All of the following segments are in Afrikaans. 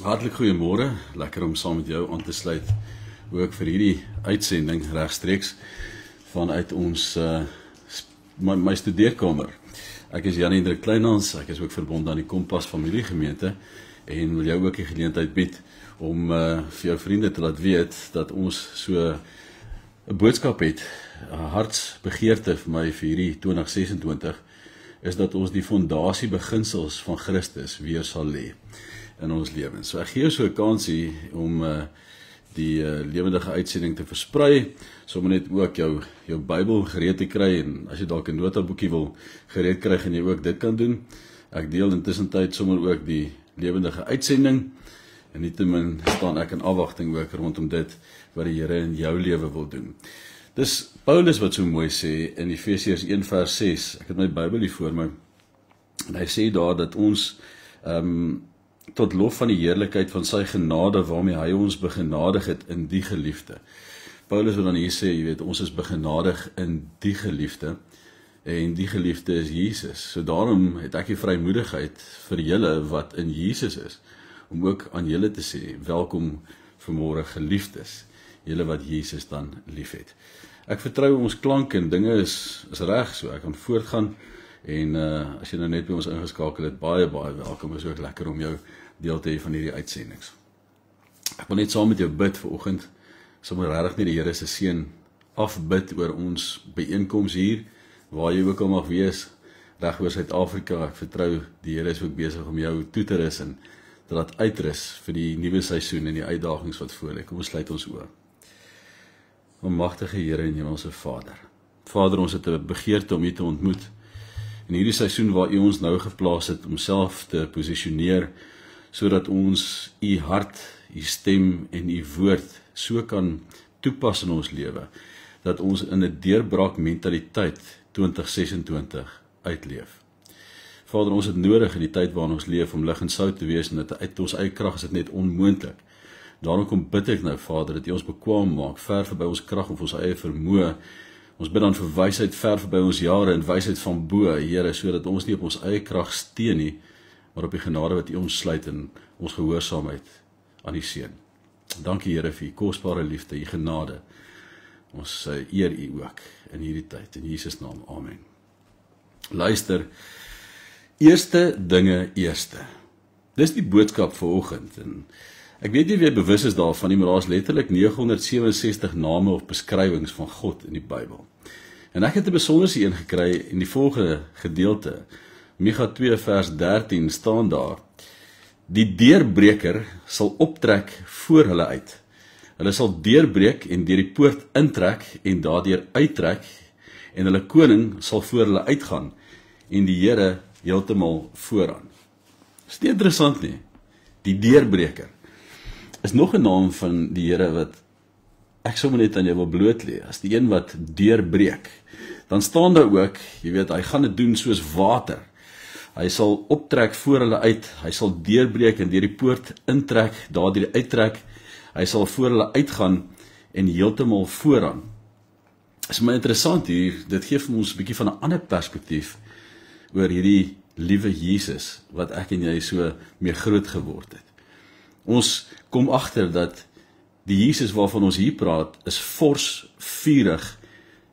Hartlik goeiemôre, lekker om saam met jou aan te sluit, ook vir hierdie uitsending regstreeks vanuit ons my studeerkamer. Ek is Jan-Hendrik Kleinhans, ek is ook verbonde aan die Kompas familiegemeente en wil jou ook die geleentheid bied om vir jou vriende te laat weet dat ons so 'n boodskap het, 'n hartsbegeerte vir my vir hierdie 2026 is dat ons die fondasie beginsels van Christus weer sal lê in ons lewens. So ek gee jou so 'n kansie om die lewendige uitsending te versprei, sommer net ook jou Bybel gereed te kry, en as jy dalk 'n notaboekie wil gereed kry, gaan jy ook dit kan doen. Ek deel intussen tyd sommer ook die lewendige uitsending, en nietemin staan ek in afwagting ook rondom dit wat die Here in jou lewe wil doen. Dis Paulus wat so mooi sê in Efesiërs 1 vers 6, ek het my Bybel hier voor my, en hy sê daar dat ons tot lof van die heerlikheid van sy genade waarmee hy ons begenadig het in die geliefde. Paulus wil dan hier sê, jy weet, ons is begenadig in die geliefde, en die geliefde is Jesus. So daarom het ek die vrymoedigheid vir julle wat in Jesus is, om ook aan julle te sê, welkom vanmôre geliefdes, julle wat Jesus dan lief het. Ek vertrou ons klank en dinge is reg, so ek kan voortgaan, en as jy nou net by ons ingeskakel het, baie welkom, is ook lekker om jou deel te hê van hierdie uitsendings. Ek wil net saam met jou bid vanoggend, sommer regtig net die Here se seën afbid oor ons byeenkoms hier, waar jy ook al mag wees, reg oor Suid-Afrika. Ek vertrou die Here is ook besig om jou toe te rus en te laat uitrus vir die nuwe seisoen en die uitdagings wat voor lê. Kom ons sluit ons oë. Almagtige Here en Hemelse Vader. Vader, ons het 'n begeerte om U te ontmoet. In hierdie seisoen waar U ons nou geplaas het om self te posisioneer, sodat ons U hart, U stem en U woord so kan toepas in ons lewe, dat ons in 'n deurbraak mentaliteit 2026 uitleef. Vader, ons het nodig in die tyd waarin ons leef om lig en sout te wees, en dat uit ons eie krag is dit net onmoontlik. Daarom kom bid ek nou, Vader, dat U ons bekwaam maak, ver verby ons krag of ons eie vermoë. Ons bid dan vir wysheid ver verby ons jare en wysheid van bo, Here, sodat ons nie op ons eie krag steun nie, maar op die genade wat U ons sluit in ons gehoorsaamheid aan U seun. Dankie, Here, vir U kosbare liefde, U genade. Ons eer U ook in hierdie tyd, in Jesus naam, amen. Luister, eerste dinge eerste. Dis die boodskap vanoggend, en ek weet nie of jy bewus is daarvan nie, maar daar is letterlik 967 name of beskrywings van God in die Bybel. En ek het 'n besonderse een gekry in die volgende gedeelte. Micha 2 vers 13 staan daar: die deurbreker sal optrek voor hulle uit. Hulle sal deurbreek en deur die poort intrek en daardeur uittrek, en hulle koning sal voor hulle uitgaan en die Here heeltemal vooraan. Is nie interessant nie? Die deurbreker is nog 'n naam van die Here wat ek sommer net aan jou wil bloot lê, as die een wat deurbreek. Dan staan daar ook, jy weet, hy gaan dit doen soos water. Hy sal optrek voor hulle uit, hy sal deurbreek en deur die poort intrek, daardeur uittrek, hy sal voor hulle uitgaan en heeltemal vooraan. Is my interessant hier, dit gee vir ons 'n bietjie van 'n ander perspektief oor hierdie liewe Jesus wat ek en jy so mee groot geword het. Ons kom agter dat die Jesus waarvan ons hier praat is vors, vurig,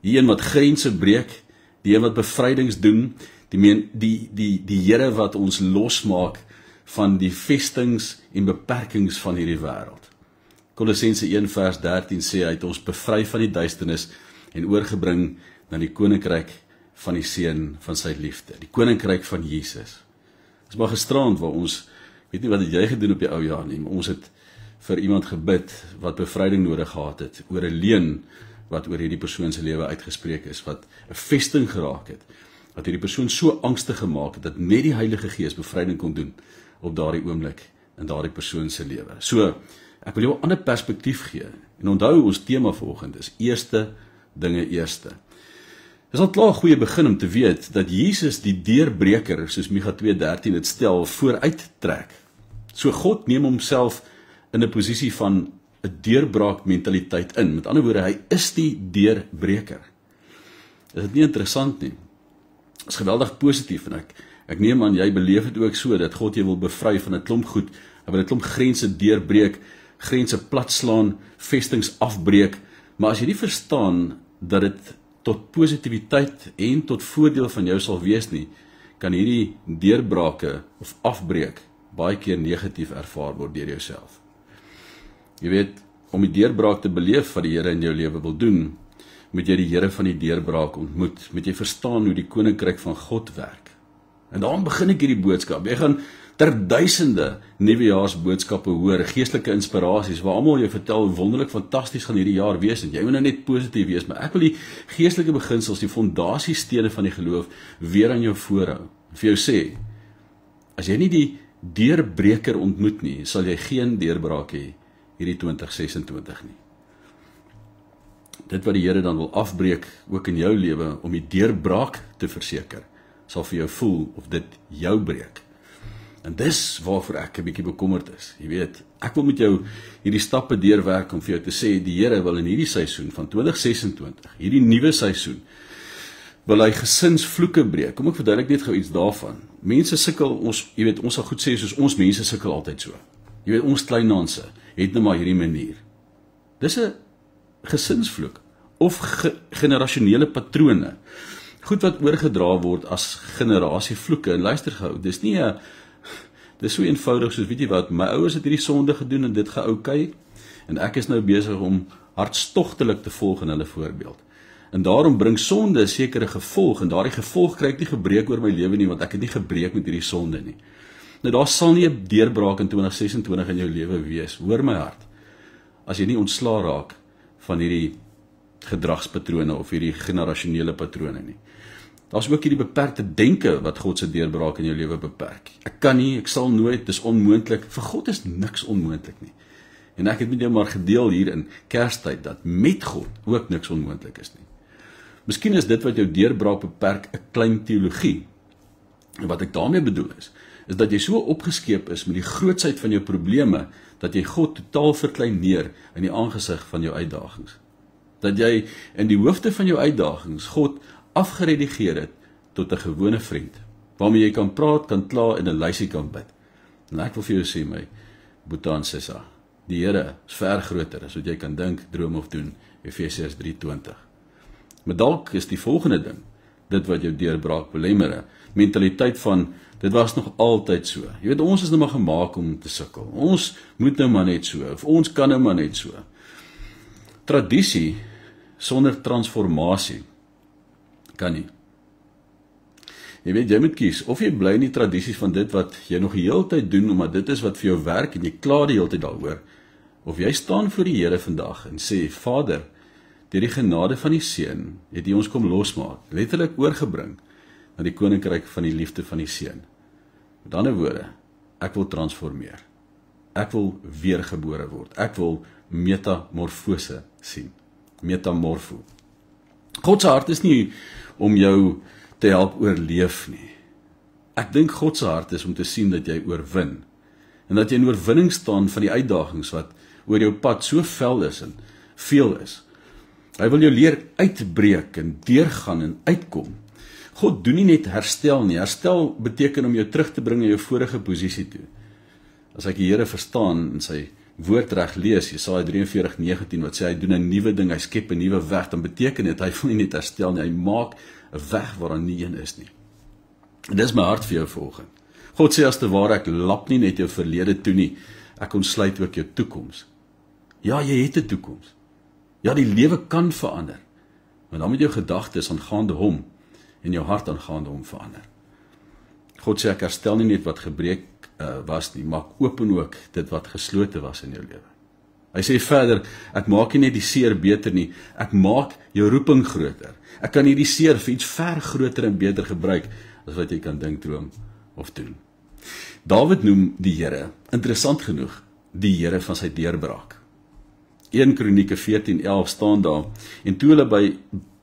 die een wat grense breek, die een wat bevrydings doen, die Here wat ons losmaak van die vestings en beperkings van hierdie wêreld. Kolossense 1 vers 13 sê hy het ons bevry van die duisternis en oorgebring na die koninkryk van die seun van sy liefde, die koninkryk van Jesus. Dis maar gisterand waar ons, weet nie wat het jy gedoen op die ou jaar nie, maar ons het vir iemand gebid wat bevryding nodig gehad het, oor 'n leuen wat oor hierdie persoon se lewe uitgespreek is, wat 'n vesting geraak het, wat hierdie persoon so angstig gemaak het, dat net die Heilige Gees bevryding kon doen op daardie oomblik in daardie persoon se lewe. So, ek wil jou 'n ander perspektief gee, en onthou ons tema vanoggend is eerste dinge eerste. Dis al klaar 'n goeie begin om te weet dat Jesus die deurbreker, soos Micha 2:13 dit stel, vooruit trek. So God neem homself in 'n posisie van 'n deurbraak mentaliteit in. Met ander woorde, hy is die deurbreker. Is dit nie interessant nie? Is geweldig positief, en ek neem aan jy beleef dit ook so dat God jou wil bevry van 'n klomp goed Hy wil 'n klomp grense deurbreek, grense platslaan, vestings afbreek, maar as jy nie verstaan dat dit tot positiwiteit en tot voordeel van jou sal wees nie, kan hierdie deurbrake of afbreek baie keer negatief ervaar word deur jouself. Jy weet, om die deurbraak te beleef wat die Here in jou lewe wil doen, moet jy die Here van die deurbraak ontmoet, moet jy verstaan hoe die koninkryk van God werk. En daarom begin ek hierdie boodskap. Jy gaan duisende nuwejaarsboodskappe hoor, geestelike inspirasies, waar almal jou vertel hoe wonderlik fantasties gaan hierdie jaar wees, en jy moet nou net positief wees, maar ek wil die geestelike beginsels, die fondasiestene van die geloof, weer aan jou voorhou. Vir jou sê, as jy nie die deurbreker ontmoet nie, sal jy geen deurbraak hê hierdie 2026 nie. Dit wat die Here dan wil afbreek, ook in jou lewe, om die deurbraak te verseker, sal vir jou voel of dit jou breek. En dis waarvoor ek 'n bietjie bekommerd is. Jy weet, ek wil met jou hierdie stappe deurwerk om vir jou te sê, die Here wil in hierdie seisoen van 2026, hierdie nuwe seisoen, wil hy gesinsvloeke breek. Kom ek verduidelik net gou iets daarvan. Mense sukkel, jy weet, ons sal goed sê, soos ons mense sukkel altyd so. Jy weet, ons kleinhanse het nou maar hierdie manier. Dis 'n gesinsvloek, of generasionele patrone, goed wat oorgedra word as generasievloeke, en luister gou, dis so eenvoudig soos, weet jy wat, my ouers het hierdie sonde gedoen, en dit gaan oukei, en ek is nou besig om hartstogtelik te volg in hulle voorbeeld, en daarom bring sonde 'n sekere gevolg, en daardie gevolg kry ek nie gebreek oor my lewe nie, want ek het nie gebreek met hierdie sonde nie. Nou daar sal nie 'n deurbraak in 2026 in jou lewe wees, hoor my hart, as jy nie ontslaa raak van hierdie gedragspatrone of hierdie generasionele patrone nie. Daar's ook hierdie beperkte denke wat God se deurbraak in jou lewe beperk. Ek kan nie, ek sal nooit, dis onmoontlik. Vir God is niks onmoontlik nie. En ek het met jou maar gedeel hier in Kerstyd dat met God ook niks onmoontlik is nie. Miskien is dit wat jou deurbraak beperk 'n klein teologie. En wat ek daarmee bedoel is dat jy so opgeskeep is met die grootsheid van jou probleme, dat jy God totaal verkleineer in die aangesig van jou uitdagings. Dat jy in die hoofde van jou uitdagings God afgeredigeer het tot 'n gewone vriend, waarmee jy kan praat, kan kla en 'n lysie kan bid. En ek wil vir jou sê, my Boeta en Sissa, die Here is ver groter as wat jy kan dink, droom of doen, Efesiërs 3:20. Maar dalk is die volgende ding, dit wat jou deurbraak belemmer, mentaliteit van, dit was nog altyd so. Jy weet, ons is nou maar gemaak om te sukkel. Ons moet nou maar net so, of ons kan nou maar net so. Tradisie sonder transformasie kan nie. Jy weet, jy moet kies, of jy bly in die tradisies van dit wat jy nog die hele tyd doen, omdat dit is wat vir jou werk, en jy kla die hele tyd daaroor, of jy staan voor die Here vandag en sê, Vader, deur die genade van die Seun, het U ons kom losmaak, letterlik oorgebring, na die koninkryk van die liefde van die Seun. Met ander woorde, ek wil transformeer. Ek wil weergebore word. Ek wil metamorfose sien. Metamorfo. God se hart is nie om jou te help oorleef nie. Ek dink God se hart is om te sien dat jy oorwin. En dat jy in oorwinning staan van die uitdagings wat oor jou pad so vel is en veel is. Hy wil jou leer uitbreek en deurgaan en uitkom. God doen nie net herstel nie. Herstel beteken om jou terug te bring na jou vorige posisie toe. As ek die Here verstaan en sy woord reg lees, Jesaja 43:19, wat sê hy doen 'n nuwe ding, hy skep 'n nuwe weg, dan beteken dit hy wil nie net herstel nie, hy maak 'n weg waar daar nie een is nie. En dis my hart vir jou vanoggend. God sê as te ware, ek lap nie net jou verlede toe nie, ek ontsluit ook jou toekoms. Ja, jy het 'n toekoms. Ja, die lewe kan verander, maar dan moet jou gedagtes aangaande hom en jou hart aangaande hom verander. God sê ek herstel nie net wat gebreek was nie, maak open ook dit wat geslote was in jou lewe. Hy sê verder, ek maak nie net die seer beter nie, ek maak jou roeping groter. Ek kan hierdie seer vir iets ver groter en beter gebruik as wat jy kan dink, droom of doen. Dawid noem die Here, interessant genoeg, die Here van sy deurbraak. 1 Kronieke 14:11 staan daar, en toe hulle by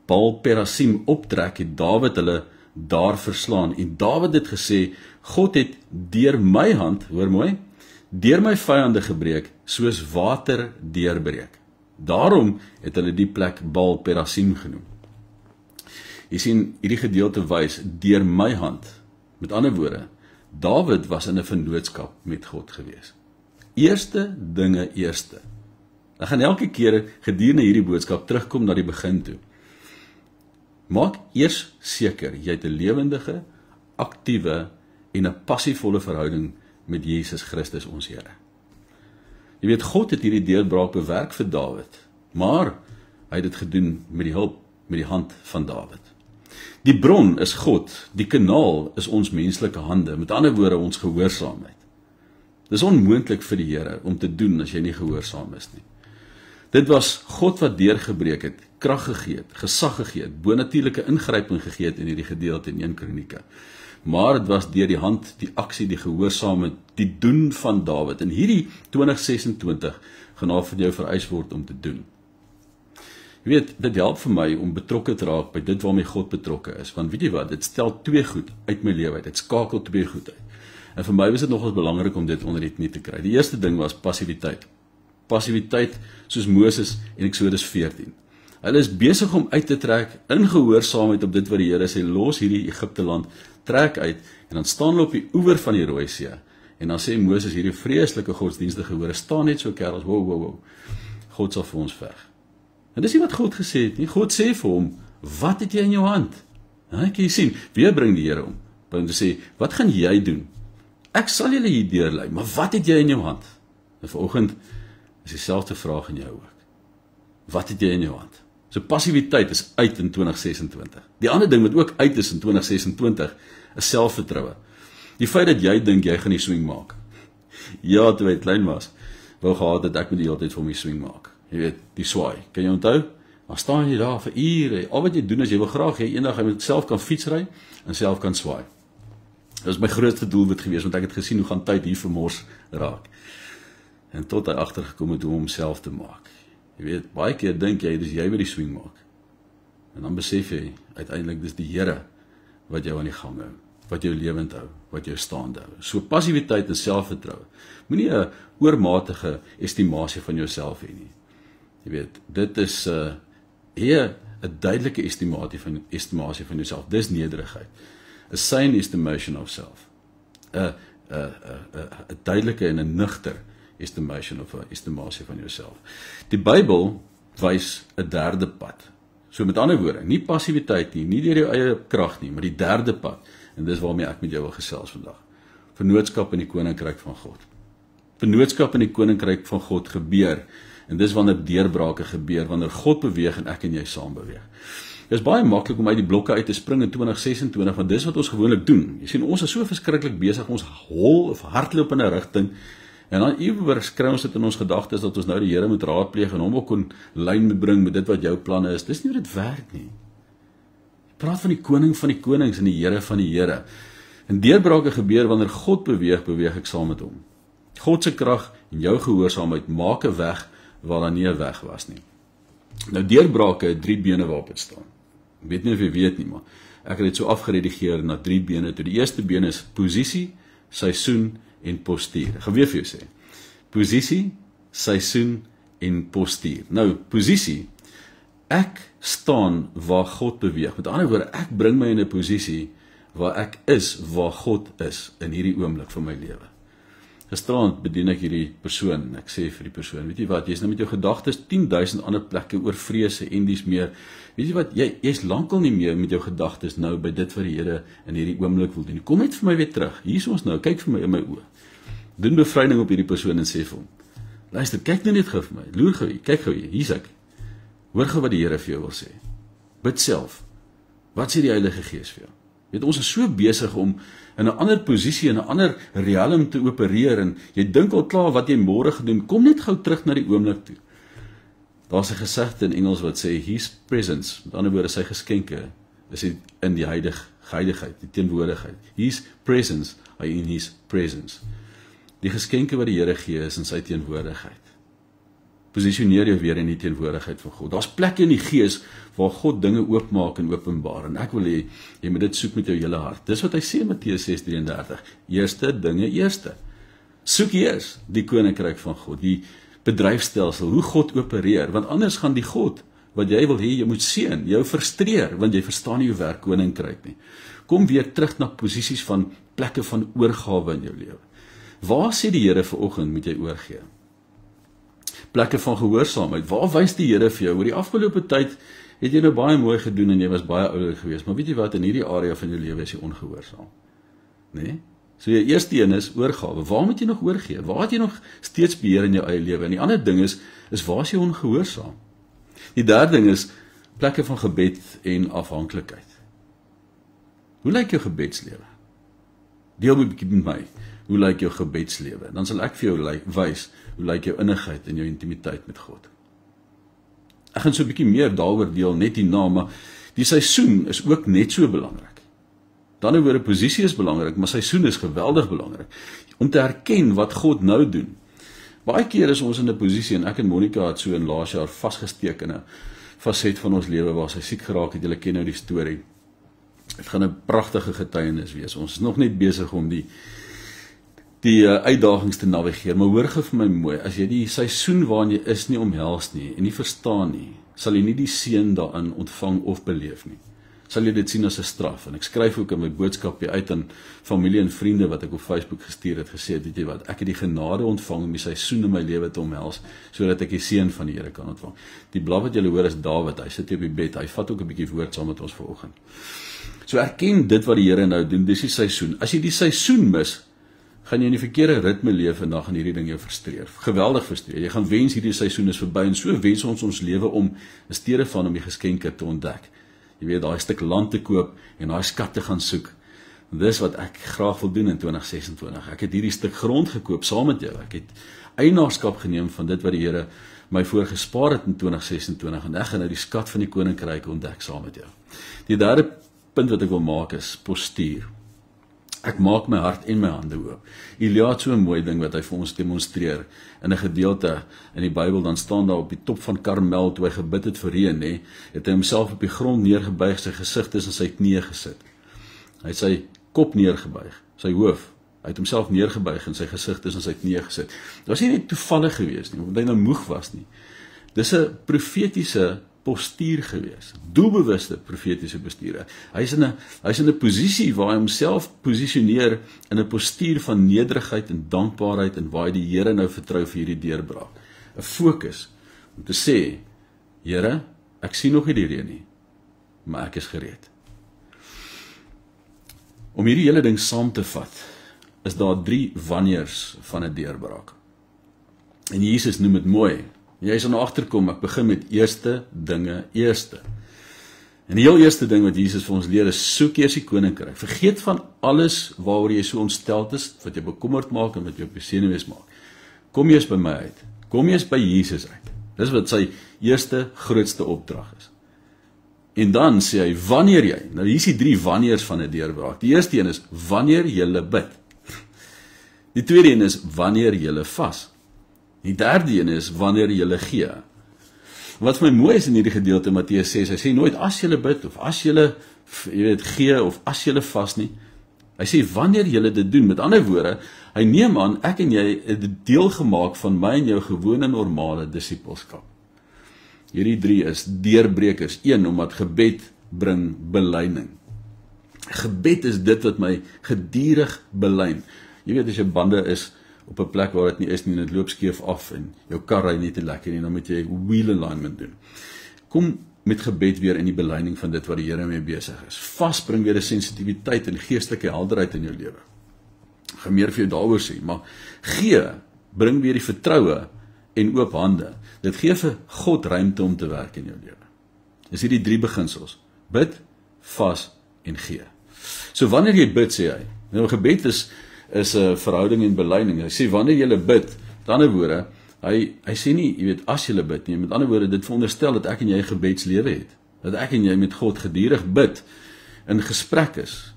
Baal Perasim optrek, het Dawid hulle daar verslaan, en Dawid het gesê, God het deur my hand, hoor mooi, deur my vyande gebreek, soos water deurbreek. Daarom het hulle die plek Baal Perasim genoem. Jy sien, hierdie gedeelte wys, deur my hand. Met ander woorde, Dawid was in 'n vennootskap met God gewees. Eerste dinge eerste. Ek gaan elke keer gedurende hierdie boodskap terugkom na die begin toe. Maak eers seker, jy het 'n lewendige, aktiewe en 'n passievolle verhouding met Jesus Christus ons Here. Jy weet, God het hierdie deurbraak bewerk vir Dawid, maar hy het dit gedoen met die hulp, met die hand van Dawid. Die bron is God, die kanaal is ons menslike hande, met ander woorde ons gehoorsaamheid. Dis onmoontlik vir die Here om te doen as jy nie gehoorsaam is nie. Dit was God wat deurgebreek het, krag gegee het, gesag gegee het, bonatuurlike ingryping gegee het in hierdie gedeelte in 1 Kronieke. Maar dit was deur die hand, die aksie, die gehoorsame, die doen van Dawid. En hierdie 2026 gaan daar van jou vereis word om te doen. Jy weet, dit help vir my om betrokke te raak by dit waarmee God betrokke is. Want weet jy wat, dit stel 2 goed uit my lewe uit. Dit skakel 2 goed uit. En vir my was dit nogals belangrik om dit onder die knie te kry. Die eerste ding was passiwiteit. Passiwiteit soos Moses in Eksodus 14. Hulle is besig om uit te trek in gehoorsaamheid op dit wat die Here sê, los hierdie Egipte land, trek uit, en dan staan hulle op die oewer van die Rooi See, en dan sê Moses, hierdie vreeslike godsdienstige hore, staan net so kerels, wow, God sal vir ons veg. En dis nie wat God gesê het nie, God sê vir hom, wat het jy in jou hand? Kan jy sien, weer bring die Here om te sê, wat gaan jy doen? Ek sal julle hier deurlei, maar wat het jy in jou hand? En vanoggend is dieselfde vraag in jou ook. Wat het jy in jou hand? So passiwiteit is uit in 2026. Die ander ding wat ook uit is in 2026, is selfvertroue. Die feit dat jy dink jy gaan die swing maak. Ja, toe hy klein was, wou gehad dat ek met die hele tyd vir my swing maak. Jy weet, die swaai. Kan jy onthou? Dan staan jy daar vir ure. Al wat jy doen is jy wil graag hê eendag jy moet self kan fietsry en self kan swaai. Dit was my grootste doelwit gewees, want ek het gesien hoe gaan tyd hier vermors raak. En tot hy agtergekom het hoe om homself te maak. Jy weet, baie keer dink jy, dis jy wat die swing maak. En dan besef jy, uiteindelik dis die Here wat jou aan die gang hou, wat jou lewend hou, wat jou staande hou. So passiwiteit en selfvertroue. Moenie 'n oormatige estimasie van jouself hê nie. Jy weet, dit is 'n duidelike estimasie van jouself. Dis nederigheid. A sane estimation of self. 'n duidelike en 'n nugter estimasie van jouself. Die Bybel wys 'n derde pad. So met ander woorde, nie passiwiteit nie deur jou eie krag nie, maar die derde pad. En dis waarmee ek met jou wil gesels vandag. Vennootskap in die koninkryk van God. Vennootskap in die koninkryk van God gebeur, en dis wanneer deurbrake gebeur, wanneer God beweeg en ek en jy saam beweeg. Dit is baie maklik om uit die blokke uit te spring in 2026, want dis wat ons gewoonlik doen. Jy sien, ons is so verskriklik besig, ons hol of hardloop in 'n rigting, en dan iewers kry ons dit in ons gedagtes dat ons nou die Here moet raadpleeg en hom ook kon lyn moet bring met dit wat jou planne is. Dis nie hoe dit werk nie. Jy praat van die koning van die konings en die Here van die Here. En deurbrake gebeur wanneer God beweeg ek saam met hom. God se krag en jou gehoorsaamheid maak 'n weg waar daar nie 'n weg was nie. Nou deurbrake het 3 bene waarop dit staan. Ek weet nie of jy weet nie, maar ek het dit so afgeredigeer na 3 bene toe. Die eerste been is posisie, seisoen en postuur. Ek gaan weer vir jou sê. Posisie, seisoen en postuur. Nou, posisie, ek staan waar God beweeg. Met ander woorde, ek bring my in 'n posisie waar ek is waar God is in hierdie oomblik van my lewe. Gisterand bedien ek hierdie persoon en ek sê vir die persoon, weet jy wat, jy's nou met jou gedagtes 10.000 ander plekke oor vrese en dies meer. Weet jy wat, jy's lankal nie meer met jou gedagtes nou by dit wat die Here in hierdie oomblik wil doen. Kom net vir my weer terug. Hier is ons nou, kyk vir my in my oë. Doen bevryding op hierdie persoon en sê vir hom, luister, kyk nou net gou vir my. Loer gou hier, kyk gou hier, hier's ek. Hoor gou wat die Here vir jou wil sê. Bid self. Wat sê die Heilige Gees vir jou? Weet, ons is so besig om in 'n ander posisie, in 'n ander realm te opereer, en jy dink al klaar wat jy môre gedoen, kom net gou terug na die oomblik toe. Daar's 'n gesegde in Engels wat sê, his presence, met ander woorde, sy geskenke, is in die heiligheid, die teenwoordigheid. His presence, in his presence. Die geskenke wat die Here gee is in sy teenwoordigheid. Posisioneer jou weer in die teenwoordigheid van God. Daar's plekke in die gees waar God dinge oopmaak en openbaar, en ek wil hê jy moet dit soek met jou hele hart. Dis wat hy sê in Matteus 6:33. Eerste dinge eerste. Soek eers die koninkryk van God, die bedryfstelsel, hoe God opereer, want anders gaan die God wat jy wil hê jy moet seën, jou frustreer, want jy verstaan nie hoe werk koninkryk nie. Kom weer terug na posisies van plekke van oorgawe in jou lewe. Waar sê die Here vanoggend moet jy oorgee? Plekke van gehoorsaamheid. Waar wys die Here vir jou? Oor die afgelope tyd het jy nou baie mooi gedoen en jy was baie oulik geweest, maar weet jy wat, in hierdie area van jou lewe is jy ongehoorsaam. Nee? So jou eerste een is oorgawe. Waar moet jy nog oorgee? Waar het jy nog steeds beheer in jou eie lewe? En die ander ding is waar is jy ongehoorsaam? Die derde ding is plekke van gebed en afhanklikheid. Hoe lyk jou gebedslewe? Deel 'n bietjie met my. Hoe lyk jou gebedslewe? Dan sal ek vir jou wys hoe lyk jou innigheid en jou intimiteit met God. Ek gaan so 'n bietjie meer daaroor deel net hierna, maar die seisoen is ook net so belangrik. Dan oor 'n posisie is belangrik, maar seisoen is geweldig belangrik om te herken wat God nou doen. Baie keer is ons in 'n posisie en ek en Monica het so in laas jaar vasgesteek in 'n faset van ons lewe waar sy siek geraak het. Julle ken nou die storie. Dit gaan 'n pragtige getuienis wees. Ons is nog net besig om die uitdagings te navigeer, maar hoor gou vir my mooi, as jy die seisoen waarin jy is nie omhels nie en nie verstaan nie, sal jy nie die seën daarin ontvang of beleef nie. Sal jy dit sien as 'n straf. En ek skryf ook in my boodskap uit aan familie en vriende wat ek op Facebook gestuur het, gesê, weet jy wat, ek het die genade ontvang om die seisoen in my lewe te omhels, sodat ek die seën van die Here kan ontvang. Die blad wat julle hoor is Dawid, hy sit hier op die bed, hy vat ook 'n bietjie woord saam met ons vanoggend. So erken dit wat die Here nou doen, dis die seisoen. As jy die seisoen mis, gaan jy in die verkeerde ritme leef en dan gaan hierdie ding jou frustreer. Geweldig frustreer. Jy gaan wens hierdie seisoen is verby en so wens ons lewe om in steede van om die geskenke te ontdek. Jy weet, daai stuk land te koop en daai skat te gaan soek. En dis wat ek graag wil doen in 2026. Ek het hierdie stuk grond gekoop saam met jou. Ek het eienaarskap geneem van dit wat die Here my voorgespaar het in 2026 en ek gaan nou die skat van die koninkryk ontdek saam met jou. Die derde punt wat ek wil maak is postuur. Ek maak my hart en my hande oop. Elia het so 'n mooi ding wat hy vir ons demonstreer in 'n gedeelte in die Bybel. Dan staan daar op die top van Karmel toe hy gebid het vir reën, nê, het hy homself op die grond neergebuig, sy gesig tussen sy knieë gesit. Hy het sy kop neergebuig, sy hoof. Hy het homself neergebuig en sy gesig tussen sy knieë gesit. Dit was nie net toevallig geweest nie, omdat hy nou moeg was nie. Dis 'n profetiese postuur gewees, doelbewuste profetiese postuur. Hy's in 'n posisie waar hy homself posisioneer in 'n postuur van nederigheid en dankbaarheid en waar hy die Here nou vertrou vir hierdie deurbraak. 'n Fokus om te sê, Here, ek sien nog nie die reën nie, maar ek is gereed. Om hierdie hele ding saam te vat, is daar 3 wanneers van 'n deurbraak. En Jesus noem dit mooi. Jy sal nou agterkom, ek begin met eerste dinge eerste. En die heel eerste ding wat Jesus vir ons leer is, soek eers die koninkryk. Vergeet van alles waaroor jy so ontsteld is, wat jou bekommerd maak en wat jou besenuwees maak. Kom eers by my uit. Kom eers by Jesus uit. Dis wat sy eerste grootste opdrag is. En dan sê hy, wanneer jy, nou hier is die 3 wanneers van 'n deurbraak. Die eerste een is, wanneer jy bid. Die tweede een is, wanneer jy vas. Die derde een is, wanneer jy gee. Wat vir my mooi is in hierdie gedeelte, Matteus 6, hy sê nooit, as jy bid, of as jy gee, of as jy vas nie. Hy sê, wanneer jy dit doen, met ander woorde, hy neem aan, ek en jy het dit deel gemaak van my en jou gewone normale disippelskap. Hierdie 3 is deurbrekers. 1, omdat gebed bring belyning. Gebed is dit wat my gedurig belyn. Jy weet, as jy bande is op 'n plek waar dit nie is nie, en dit loop skeef af en jou kar ry nie te lekker nie, dan moet jy wheel alignment doen. Kom met gebed weer in die belyning van dit wat die Here mee besig is. Vas bring weer 'n sensitiwiteit en geestelike helderheid in jou lewe. Ek gaan meer vir jou daaroor sê, maar gee bring weer die vertroue en oop hande. Dit gee vir God ruimte om te werk in jou lewe. Dis hierdie 3 beginsels: bid, vas en gee. So wanneer jy bid, sê hy, nou gebed is 'n verhouding en belyning. Hy sê wanneer jy bid, met ander woorde, hy sê nie, jy weet, as jy bid nie, met ander woorde, dit veronderstel dat ek en jy 'n gebedslewe het, dat ek en jy met God gedurig bid, in gesprek is,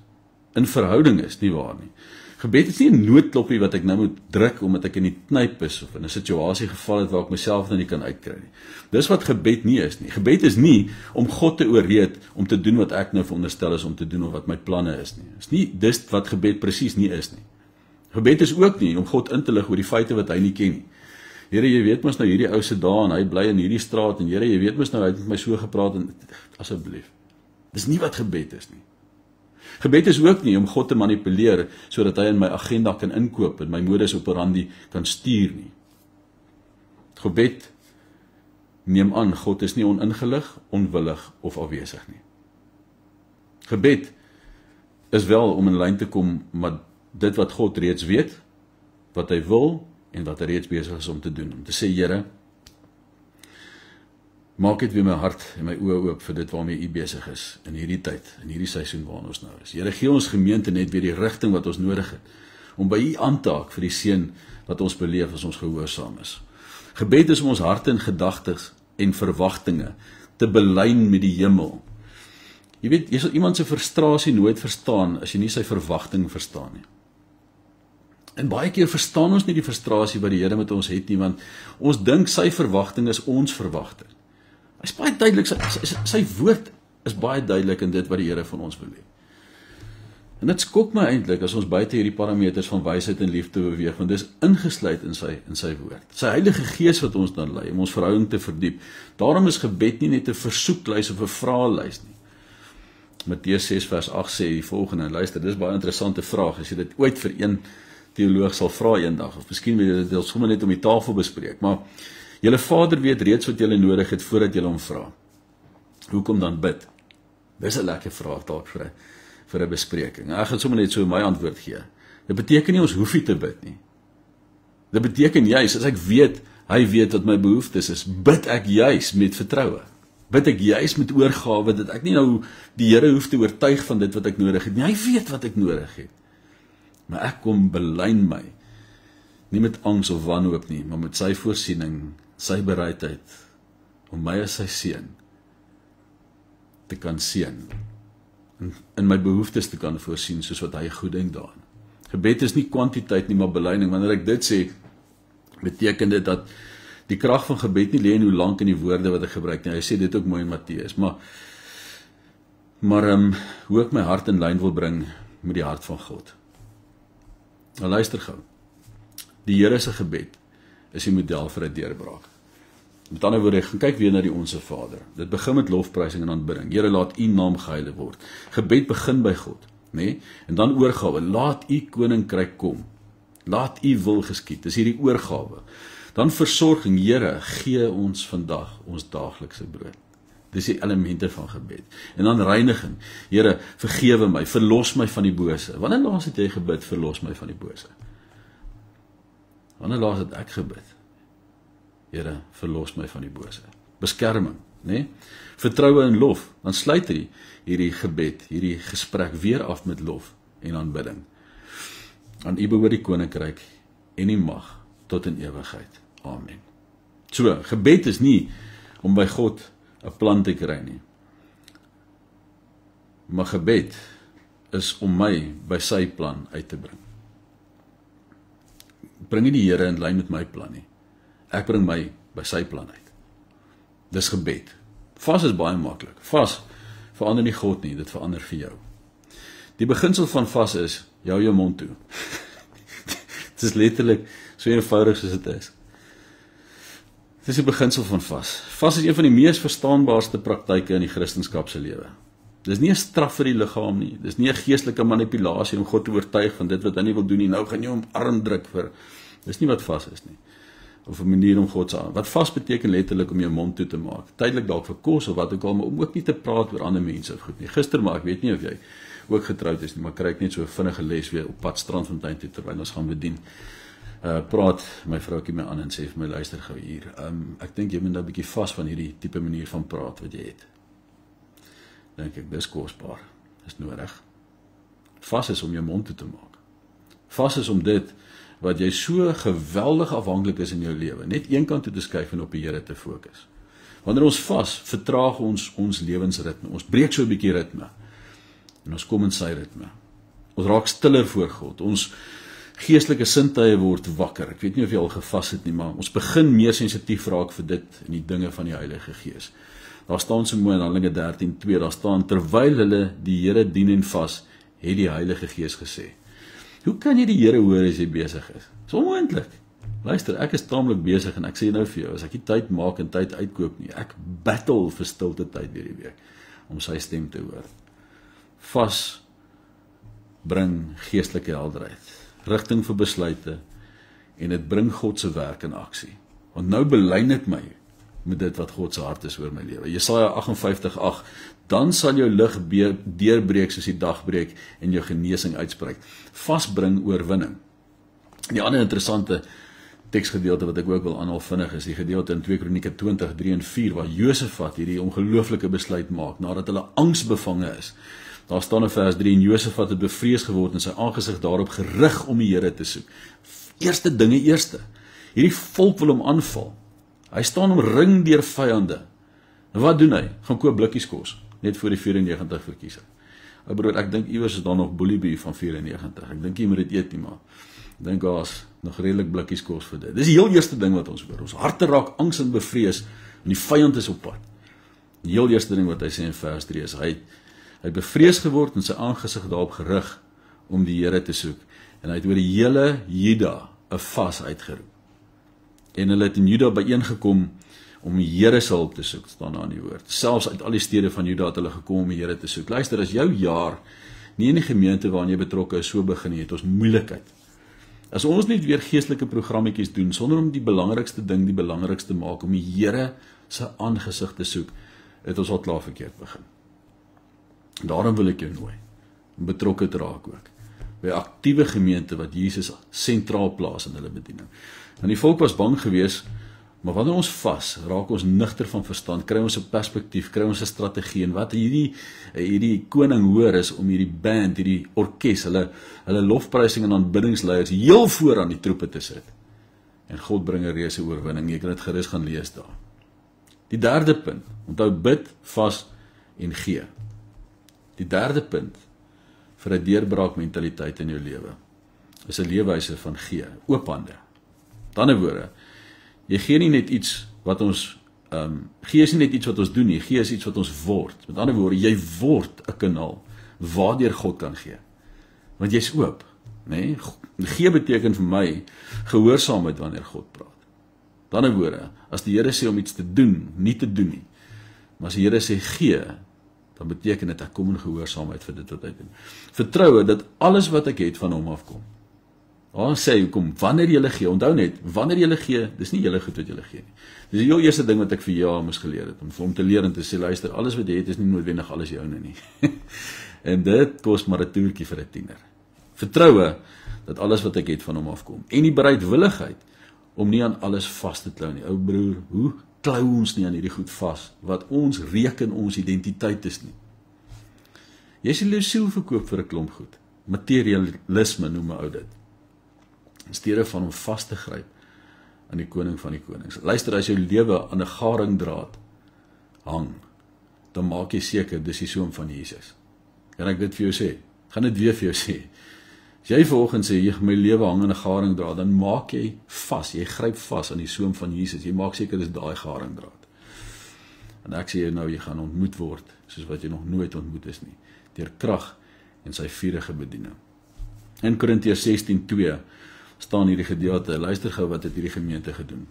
in verhouding is, nie waar nie. Gebed is nie 'n noodkloppie wat ek nou moet druk omdat ek in die knyp is of in 'n situasie geval het waar ek myself nou nie kan uitkry nie. Dis wat gebed nie is nie. Gebed is nie om God te ooreed om te doen wat ek nou veronderstel is om te doen of wat my planne is nie. Dis nie dis wat gebed presies nie is nie. Gebed is ook nie om God in te lig oor die feite wat hy nie ken nie. Here, jy weet mos nou hierdie ou se dae en hy bly in hierdie straat en Here, jy weet mos nou hy het met my so gepraat en asseblief. Dis nie wat gebed is nie. Gebed is ook nie om God te manipuleer sodat hy in my agenda kan inkoop en my modus operandi kan stuur nie. Gebed neem aan, God is nie oningelig, onwillig of afwesig nie. Gebed is wel om in lyn te kom met dit wat God reeds weet, wat hy wil en wat hy reeds besig is om te doen. Om te sê, Here, maak dit weer my hart en my oë oop vir dit waarmee U besig is in hierdie tyd, in hierdie seisoen waarin ons nou is. Here, gee ons gemeente net weer die rigting wat ons nodig het, om by U aan te haak vir die seën wat ons beleef as ons gehoorsaam is. Gebed is om ons harte en gedagtes en verwagtinge te belyn met die hemel. Jy weet, jy sal iemand se frustrasie nooit verstaan as jy nie sy verwagting verstaan nie. En baie keer verstaan ons nie die frustrasie wat die Here met ons het nie, want ons dink sy verwagting is ons verwagting. Hy is baie duidelik, sy woord is baie duidelik in dit wat die Here van ons wil hê. En dit skok my eintlik as ons buite hierdie parameters van wysheid en liefde beweeg, want dis ingesluit in sy woord. Sy Heilige Gees wat ons dan lei om ons verhouding te verdiep. Daarom is gebed nie net 'n versoeklys of 'n vraelys nie. Matteus 6 vers 8 sê die volgende, luister, dis baie interessante vraag, as jy dit ooit vir een teoloog sal vra eendag, of miskien wil jy dit sommer net om die tafel bespreek, maar julle Vader weet reeds wat julle nodig het voordat julle hom vra. Hoekom dan bid? Dis 'n lekker vraag dalk vir 'n bespreking. Ek gaan sommer net so my antwoord gee. Dit beteken nie ons hoef nie te bid nie. Dit beteken juis, as ek weet, hy weet wat my behoeftes is, bid ek juis met vertroue. Bid ek juis met oorgawe, dat ek nie nou die Here hoef te oortuig van dit wat ek nodig het nie. Hy weet wat ek nodig het. Maar ek kom belyn my, nie met angs of wanhoop nie, maar met sy voorsiening, sy bereidheid, om my as sy seun te kan seën, in my behoeftes te kan voorsien, soos wat hy goed dink daarin. Gebed is nie kwantiteit nie, maar belyning. Wanneer ek dit sê, beteken dit dat die krag van gebed nie lê in hoe lank in die woorde wat ek gebruik nie. Hy sê dit ook mooi in Matteus, maar hoe ek my hart in lyn wil bring met die hart van God. Nou luister gou. Die Here se gebed is die model vir 'n deurbraak. Met ander woorde, gaan kyk weer na die Onse Vader. Dit begin met lofprysing en aanbidding. Here, laat U naam geheilig word. Gebed begin by God, nê? En dan oorgawe. Laat U koninkryk kom. Laat U wil geskied. Dis hierdie oorgawe. Dan versorging. Here, gee ons vandag ons daaglikse brood. Dis die elemente van gebed. En dan reiniging. Here, vergewe my, verlos my van die bose. Wanneer laas het jy gebid, verlos my van die bose? Wanneer laas het ek gebid? Here, verlos my van die bose. Beskerming, né? Vertroue en lof. Dan sluit hierdie gebed, hierdie gesprek weer af met lof en aanbidding. Aan U behoort die koninkryk en die mag tot in ewigheid. Amen. So, gebed is nie om by God 'n plan te kry nie. Maar gebed is om my by sy plan uit te bring. Bring nie die Here in lyn met my plan nie. Ek bring my by sy plan uit. Dis gebed. Vas is baie maklik. Vas verander nie God nie, dit verander vir jou. Die beginsel van vas is, hou jou mond toe. Dit is letterlik so eenvoudig soos dit is. Dit is die beginsel van vas. Vas is een van die mees verstaanbaarste praktyke in die Christendom se lewe. Dis nie 'n straf vir die liggaam nie. Dis nie 'n geestelike manipulasie om God te oortuig van dit wat hy nie wil doen nie. Nou gaan jy hom arm druk vir. Dis nie wat vas is nie. Of 'n manier om God se aan. Wat vas beteken letterlik om jou mond toe te maak. Tydelik dalk vir kos of wat ook al, maar om ook nie te praat oor ander mense of goed nie. Gister, maar ek weet nie of jy ook getroud is nie, maar kry ek net so 'n vinnige les weer op pad Strandfontein toe terwyl ons gaan bedien. Praat my vroukie my aan en sê vir my, luister gou hier. Ek dink jy moet nou 'n bietjie vas van hierdie tipe manier van praat wat jy het. Dink ek, dis kosbaar. Dis nodig. Vas is om jou mond toe te maak. Vas is om dit wat jy so geweldig afhanklik is in jou lewe, net een kant toe te skuif en op die Here te fokus. Wanneer ons vas, vertraag ons lewensritme. Ons breek so 'n bietjie ritme. En ons kom in sy ritme. Ons raak stiller voor God. Ons geestelike sintuie word wakker. Ek weet nie of jy al gevas het nie, maar ons begin meer sensitief raak vir dit en die dinge van die Heilige Gees. Daar staan so mooi in Handelinge 13:2, daar staan, terwyl hulle die Here dien en vas, het die Heilige Gees gesê. Hoe kan jy die Here hoor as jy besig is? Dis onmoontlik. Luister, ek is taamlik besig en ek sê nou vir jou, as ek nie tyd maak en tyd uitkoop nie, ek battle vir stilte tyd deur die week, om sy stem te hoor. Vas bring geestelike helderheid, rigting vir besluite, en dit bring God se werk in aksie. Want nou belyn ek my met dit wat God se hart is oor my lewe. Jesaja 58:8, dan sal jou lig deurbreek soos die dag breek en jou genesing uitspreek. Vasbring oorwinning. Die ander interessante teksgedeelte wat ek ook wil aanhaal vinnig is die gedeelte in 2 Kronieke 20, 3 en 4, waar Josafat hierdie ongelooflike besluit maak, nadat hulle angsbevange is. Daar staan in vers 3, en Josafat het bevrees geword en sy aangesig daarop gerig om die Here te soek. Eerste dinge eerste. Hierdie volk wil hom aanval. Hy staan omring deur vyande. En wat doen hy? Gaan koop blikkies kos, net voor die 94 verkiesing. Ou broer, ek dink iewers is daar nog Boeliebuur van 94. Ek dink jy moet dit eet nie, maar ek dink daar's nog redelik blikkies kos vir dit. Dis die heel eerste ding wat ons hoor. Ons harte raak angs en bevrees en die vyand is op pad. Die heel eerste ding wat hy sê in vers 3 is hy het bevrees geword en sy aangesig daarop gerig om die Here te soek. En hy het oor die hele Juda 'n vas uitgeroep. En hulle het in Juda byeengekom om die Here se hulp te soek, staan daar in die woord. Selfs uit al die stede van Juda het hulle gekom om die Here te soek. Luister, as jou jaar nie in die gemeente waarin jy betrokke is so begin nie, het ons moeilikheid. As ons net weer geestelike programmetjies doen, sonder om die belangrikste ding die belangrikste maak, om die Here se aangesig te soek, het ons al klaar verkeerd begin. Daarom wil ek jou nooi, om betrokke te raak ook, by 'n aktiewe gemeente wat Jesus sentraal plaas in hulle bediening. En die volk was bang geweest, maar wanneer ons vas, raak ons nigter van verstand, kry ons 'n perspektief, kry ons 'n strategie, en wat hierdie koning hoor is om hierdie band, hierdie orkes, hulle lofprysing en aanbiddingsleiers heel voor aan die troepe te sit. En God bring 'n reuse oorwinning. Jy kan dit gerus gaan lees daar. Die derde punt, onthou bid, vas en gee. Die derde punt vir 'n deurbraakmentaliteit in jou lewe is 'n leefwyse van gee, oop hande. Met ander woorde, jy gee nie net iets wat ons gee is nie net iets wat ons doen nie, gee is iets wat ons word. Met ander woorde, jy word 'n kanaal waardeur God kan gee. Want jy's oop, nê? Gee beteken vir my gehoorsaamheid wanneer God praat. Met ander woorde, as die Here sê om iets te doen, nie te doen nie. Maar as die Here sê gee, dan beteken dit ek kom in gehoorsaamheid vir dit wat hy doen. Vertroue dat alles wat ek het van hom afkom. Daar sê hy, kom, wanneer jy gee, onthou net, wanneer jy gee, dis nie julle goed wat jy gee nie. Dis die heel eerste ding wat ek vir jou moes geleer het, om te leer en te sê, luister, alles wat jy het is nie noodwendig alles joune nie. En dit kos maar 'n toertjie vir 'n tiener. Vertroue dat alles wat ek het van hom afkom. En die bereidwilligheid om nie aan alles vas te klou nie. Ou broer, hoe klou ons nie aan hierdie goed vas, wat ons reken ons identiteit is nie. Jy sal jou siel verkoop vir 'n klomp goed. Materialisme noem 'n ou dit. In steede van om vas te gryp aan die koning van die konings. Luister, as jou lewe aan 'n garingdraad hang, dan maak jy seker dis die soom van Jesus. Kan ek dit vir jou sê? Gaan dit weer vir jou sê. As jy vanoggend sê, my lewe hang aan 'n garingdraad, dan maak jy vas, jy gryp vas aan die soom van Jesus. Jy maak seker dis daai garingdraad. En ek sê jou nou, jy gaan ontmoet word, soos wat jy nog nooit ontmoet is nie, deur krag en sy vurige bediening. In Korintiërs 16:2 staan hierdie gedeelte, luister gou wat het hierdie gemeente gedoen.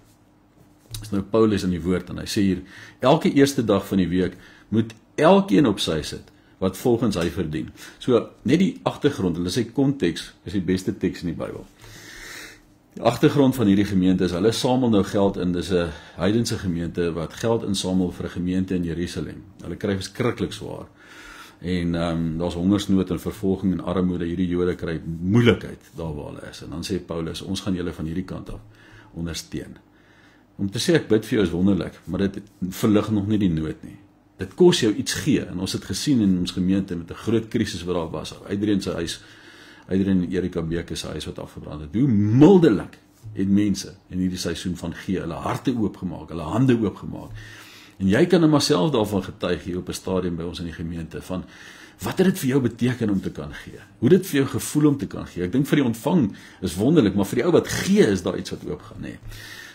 Dis nou Paulus in die woord, en hy sê hier, elke eerste dag van die week moet elkeen op sy sit, wat volgens hy verdien. So, net die agtergrond, hulle sê konteks is die beste teks in die Bybel. Die agtergrond van hierdie gemeente is, hulle samel nou geld in, dis 'n heidense gemeente, wat geld insamel vir 'n gemeente in Jerusalem. Hulle kry verskriklik swaar. En daar's hongersnood en vervolging en armoede, hierdie Jode kry moeilikheid daar waar hulle is. En dan sê Paulus, ons gaan julle van hierdie kant af ondersteun. Om te sê ek bid vir jou is wonderlik, maar dit verlig nog nie die nood nie. Dit kos jou iets gee, en ons het gesien in ons gemeente met 'n groot krisis wat daar was. Adrian se huis, Adrian en Erika Beke se huis wat afgebrand het. Hoe mildelik het mense in hierdie seisoen van gee, hulle harte oopgemaak, hulle hande oopgemaak. En jy kan maar self daarvan getuig hier op 'n stadium by ons in die gemeente, van wat het dit vir jou beteken om te kan gee? Hoe dit vir jou gevoel om te kan gee? Ek dink vir die ontvang is wonderlik, maar vir die ou wat gee is daar iets wat oopgaan, nê.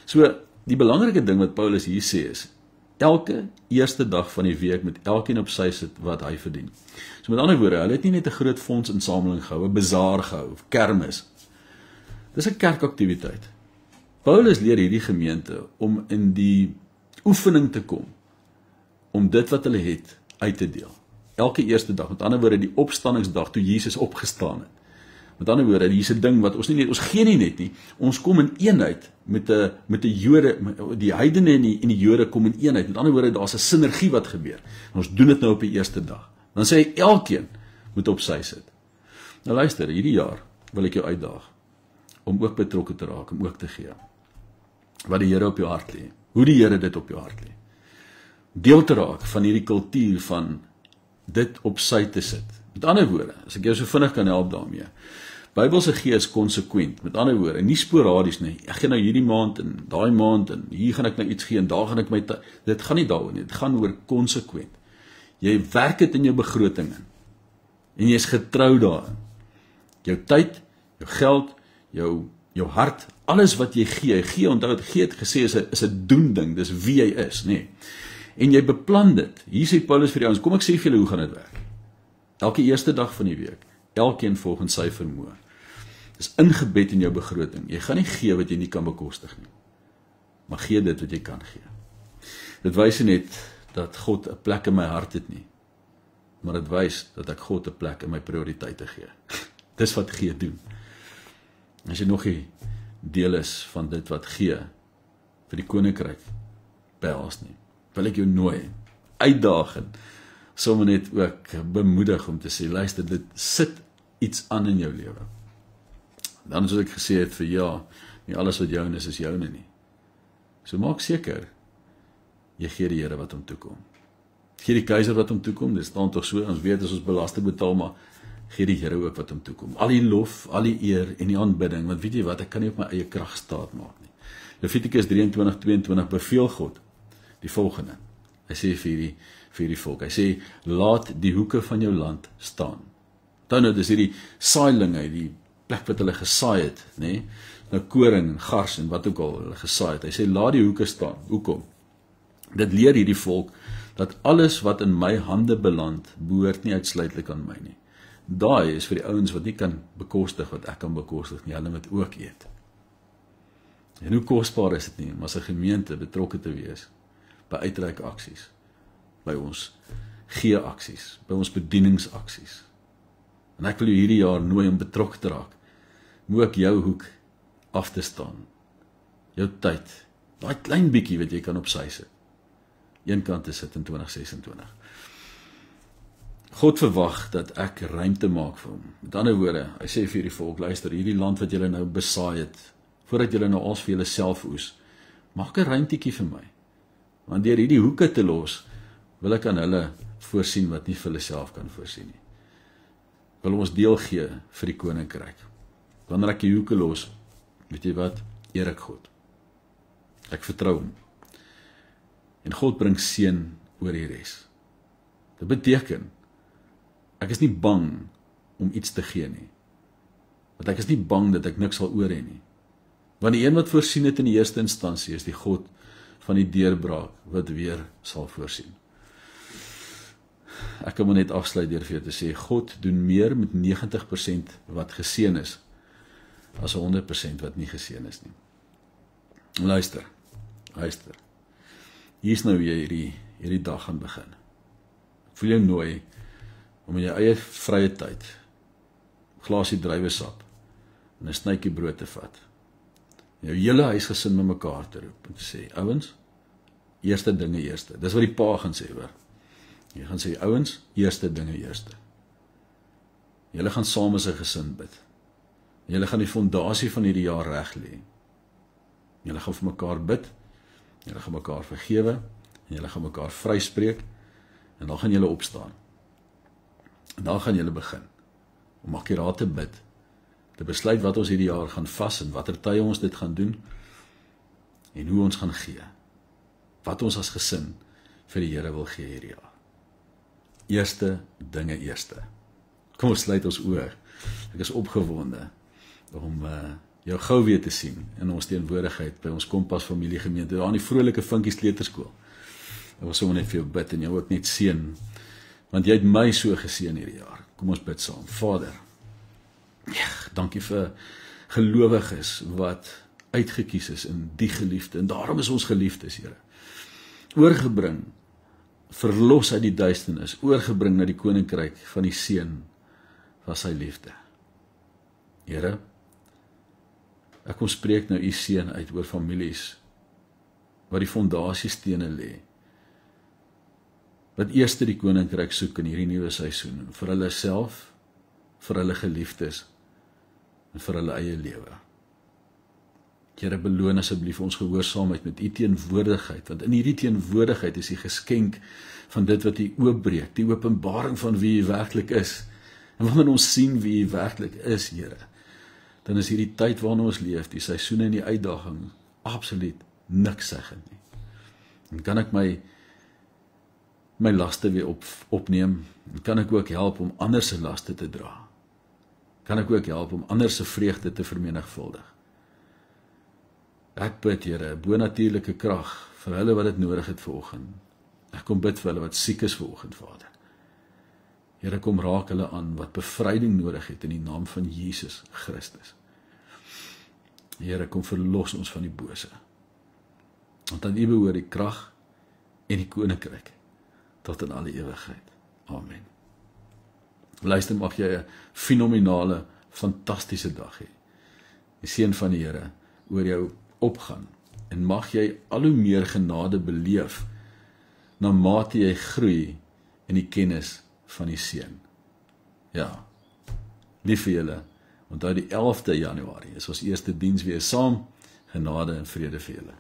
So, die belangrike ding wat Paulus hier sê is, elke eerste dag van die week met elkeen op sy sit wat hy verdien. So met ander woorde, hulle het nie net 'n groot fondsinsameling gehou, 'n bazaar gehou, of kermis. Dis 'n kerkaktiwiteit. Paulus leer hierdie gemeente om in die oefening te kom, om dit wat hulle het uit te deel. Elke eerste dag, met ander woorde die opstandingsdag toe Jesus opgestaan het. Met ander woorde, hier is 'n ding wat ons nie net, ons gee nie net nie, ons kom in eenheid met die Jode, die heidene en die Jode kom in eenheid. Met ander woorde, daar's 'n sinergie wat gebeur. En ons doen dit nou op die eerste dag. Dan sê hy, elkeen moet op sy sit. Nou luister, hierdie jaar wil ek jou uitdaag om ook betrokke te raak, om ook te gee. Wat die Here op jou hart lê. Hoe die Here dit op jou hart lê. Deel te raak van hierdie kultuur van dit op sy te sit. Met ander woorde, as ek jou so vinnig kan help daarmee. Bybelse gee is konsekwent. Met ander woorde, nie sporadies nie. Ek gaan nou hierdie maand en daai maand en hier gaan ek nou iets gee en daar gaan ek my dit gaan nie daaroor nie. Dit gaan oor konsekwent. Jy werk dit in jou begroting in. En jy is getrou daarin. Jou tyd, jou geld, jou hart, alles wat jy gee, onthou het gee het gesê is 'n doen ding, dis wie jy is, nê. En jy beplan dit. Hier sê Paulus vir die ouens, kom ek sê vir julle hoe gaan dit werk. Elke eerste dag van die week, elkeen volgens sy vermoë. Dis ingebed in jou begroting. Jy gaan nie gee wat jy nie kan bekostig nie. Maar gee dit wat jy kan gee. Dit wys nie net dat God 'n plek in my hart het nie, maar dit wys dat ek God 'n plek in my prioriteite gee. Dis wat gee doen. As jy nog nie deel is van dit wat gee vir die koninkryk behels nie, wil ek jou nooi, uitdaag en sommer net ook bemoedig om te sê, luister, dit sit iets aan in jou lewe. Dan soos ek gesê het vir ja, nie alles wat joune is joune nie. So maak seker, jy gee die Here wat hom toekom. Gee die keiser wat hom toekom, dit staan tog so, ons weet as ons belasting betaal, maar gee die Here ook wat hom toekom. Al die lof, al die eer en die aanbidding, want weet jy wat, ek kan nie op my eie krag staat maak nie. Levitikus 23:22 beveel God die volgende. Hy sê vir die volk, hy sê, laat die hoeke van jou land staan. Dan nou, dis hierdie saailinge, die plek wat hulle gesaai het, nê? Nou koring en gars en wat ook al hulle gesaai het. Hy sê, laat die hoeke staan. Hoekom? Dit leer hierdie volk, dat alles wat in my hande beland, behoort nie uitsluitlik aan my nie. Daai is vir die ouens wat nie kan bekostig, wat ek kan bekostig nie, hulle moet ook eet. En hoe kosbaar is dit nie, om as 'n gemeente betrokke te wees, by uitreik aksies, by ons gee aksies, by ons bedieningsaksies. En ek wil jou hierdie jaar nooi om betrokke te raak, om ook jou hoek af te staan, jou tyd, daai klein bietjie wat jy kan op sy sit, een kant te sit in 2026. God verwag dat ek ruimte maak vir hom. Met ander woorde, hy sê vir die volk, luister, hierdie land wat julle nou besaai het, voordat julle nou als vir julle self oes, maak 'n ruimtetjie vir my. Want deur hierdie hoeke te los, wil ek aan hulle voorsien wat nie vir hulle self kan voorsien nie. Wil ons deel gee vir die koninkryk. Wanneer ek die hoeke los, weet jy wat, eer ek God. Ek vertrou hom. En God bring seën oor die res. Dit beteken, ek is nie bang om iets te gee nie. Want ek is nie bang dat ek niks sal oor hê nie. Want die een wat voorsien het in die eerste instansie is die God van die deurbraak wat weer sal voorsien. Ek kan maar net afsluit deur vir jou te sê, God doen meer met 90% wat geseën is, as 100% wat nie geseën is nie. Luister. Hier is nou weer hierdie dag gaan begin. Ek wil jou nooi om in jou eie vrye tyd, glasie druiwesap en 'n snytjie brood te vat. Jou hele huisgesin met mekaar te roep en te sê, ouens, eerste dinge eerste. Dis wat die pa gaan sê, hoor. Jy gaan sê, ouens, eerste dinge eerste. Julle gaan saam as 'n gesin bid. Julle gaan die fondasie van hierdie jaar reg lê. Julle gaan vir mekaar bid, julle gaan mekaar vergewe, en julle gaan mekaar vryspreek, en dan gaan julle opstaan. En dan gaan julle begin om akkuraat te bid, te besluit wat ons hierdie jaar gaan vas en watter tye ons dit gaan doen en hoe ons gaan gee. Wat ons as gesin vir die Here wil gee hierdie jaar. Eerste dinge eerste. Kom ons sluit ons oë. Ek is opgewonde om jou gou weer te sien in ons teenwoordigheid by ons Kompas familiegemeente, daar in die vrolike Vinkies Kleuterskool. Ek wil sommer net vir jou bid en jou ook net seën, want jy het my so geseën hierdie jaar. Kom ons bid saam. Vader, dankie vir gelowiges wat uitgekies is in die geliefde, en daarom is ons geliefdes, Here. Oorgebring verlos uit die duisternis, oorgebring na die koninkryk van die Seun van sy liefde. Here, ek kom spreek nou u seën uit oor families, wat die fondasiestene lê, wat eerste die koninkryk soek in hierdie nuwe seisoen, vir hulle self, vir hulle geliefdes, en vir hulle eie lewe. Here, beloon asseblief ons gehoorsaamheid met u teenwoordigheid, want in hierdie teenwoordigheid is die geskenk van dit wat u oopbreek, die openbaring van wie u werklik is. En wanneer ons sien wie u werklik is, Here, dan is hierdie tyd waarin ons leef, die seisoene en die uitdaging, absoluut niks seggend nie. En kan ek my laste weer opneem, en kan ek ook help om ander se laste te dra. Kan ek ook help om ander se vreugde te vermenigvuldig. Ek bid, Here, bonatuurlike krag vir hulle wat dit nodig het vanoggend. Ek kom bid vir hulle wat siek is vanoggend, Vader. Here, kom raak hulle aan wat bevryding nodig het in die naam van Jesus Christus. Here, kom verlos ons van die bose. Want aan U behoort die krag en die koninkryk tot in alle ewigheid. Amen. Luister, mag jy 'n fenominale, fantastiese dag hê. Die seën van die Here oor jou opgaan, en mag jy al hoe meer genade beleef, na mate jy groei in die kennis van die Seun. Ja, lief vir julle, onthou die 11de Januarie is ons eerste diens weer saam, genade en vrede vir julle.